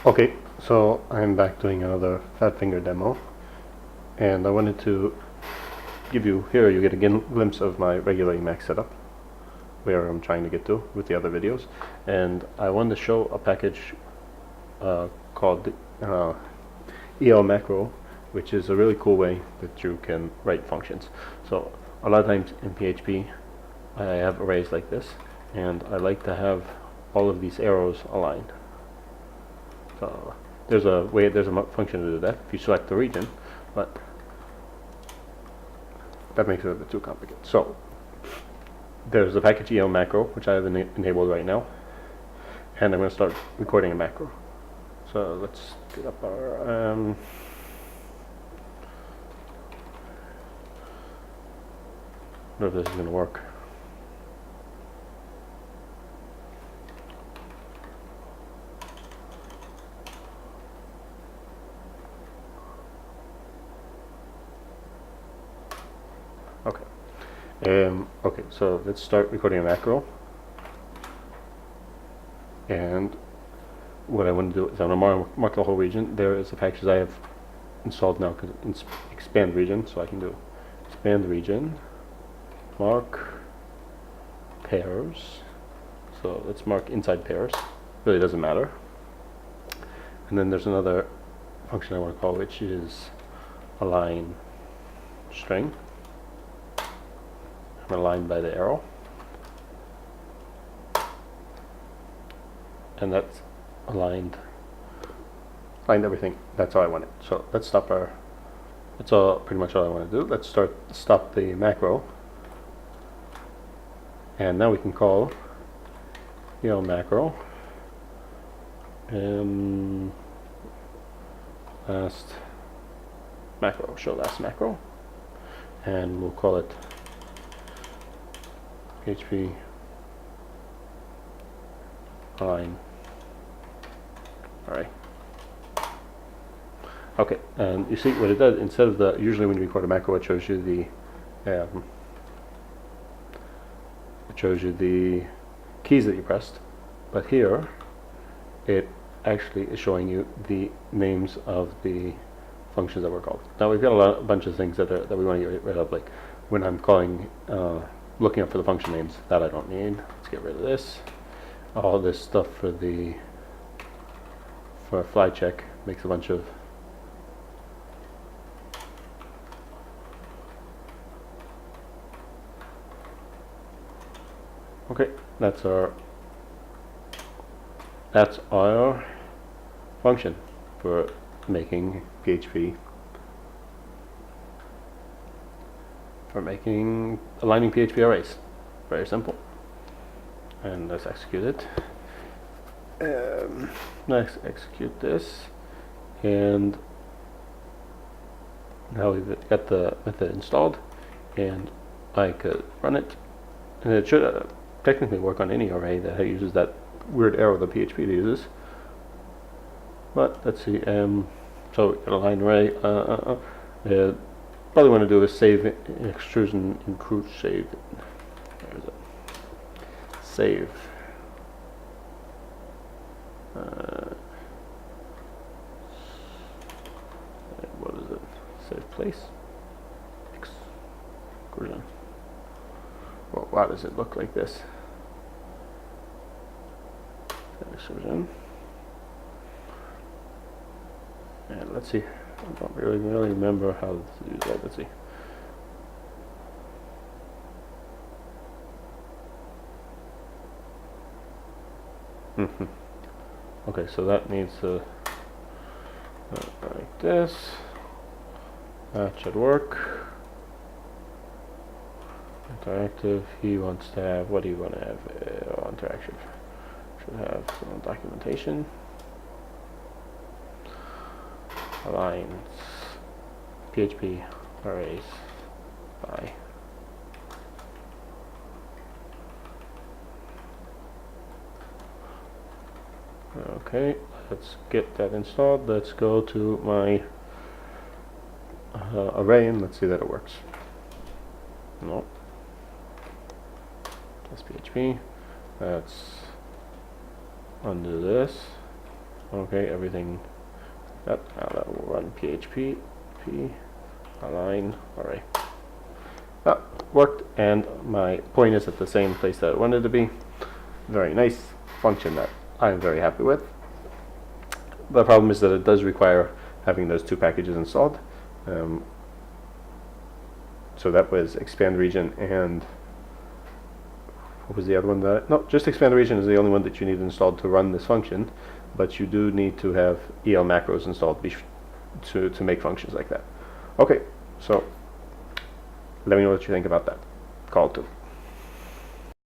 Okay, so I'm back doing another Fat Finger demo, and I wanted to give you, here you get a glimpse of my regular Emacs setup, where I'm trying to get to with the other videos, and I wanted to show a package called elmacro, which is a really cool way that you can write functions. So a lot of times in PHP I have arrays like this, and I like to have all of these arrows aligned. There's a function to do that if you select the region, but that makes it a bit too complicated. So there's the package elmacro, which I have enabled right now, and I'm going to start recording a macro. So let's get up our I don't know if this is going to work. Okay. Okay, so let's start recording a macro. And what I want to do is I'm going to mark the whole region. There is the packages I have installed now, expand region, so I can do expand region, mark pairs. So let's mark inside pairs. Really doesn't matter. And then there's another function I want to call, which is align string. I'm aligned by the arrow, and that's aligned everything. That's how I want it. So let's stop our. That's all pretty much all I want to do. Let's stop the macro, and now we can call macro last macro, show last macro, and we'll call it php align-array. Okay, and you see what it does. Instead of usually when you record a macro, it shows you the keys that you pressed, but here it actually is showing you the names of the functions that were called. Now we've got a bunch of things that we want to get rid of, like when I'm calling looking up for the function names. That I don't need. Let's get rid of this. All this stuff for fly check makes a bunch of okay. That's our function for making PHP, aligning PHP arrays. Very simple. And let's execute it. Let's execute this, and now we've got the method installed, and I could run it, and it should technically work on any array that uses that weird arrow that PHP uses. But let's see. So we got align array. Probably want to do is save extrusion include save. Where is it? Save. What is it? Save place. Exclusion. Well, why does it look like this? Exclusion. And let's see. I don't really remember how to use that. Let's see. Okay, so that needs to like this. That should work. Interactive. He wants to have. What do you want to have? Interactive. Should have some documentation. Aligns PHP arrays by okay, let's get that installed. Let's go to my array and let's see that it works. No, that's PHP. Let's undo this. Okay, everything. That will run php-align-array. That worked, and my point is at the same place that it wanted to be. Very nice function that I'm very happy with. The problem is that it does require having those two packages installed. So that was expand region, and what was the other one? No, just expand region is the only one that you need installed to run this function, but you do need to have elmacros installed to make functions like that. Okay, so let me know what you think about that. Call 2.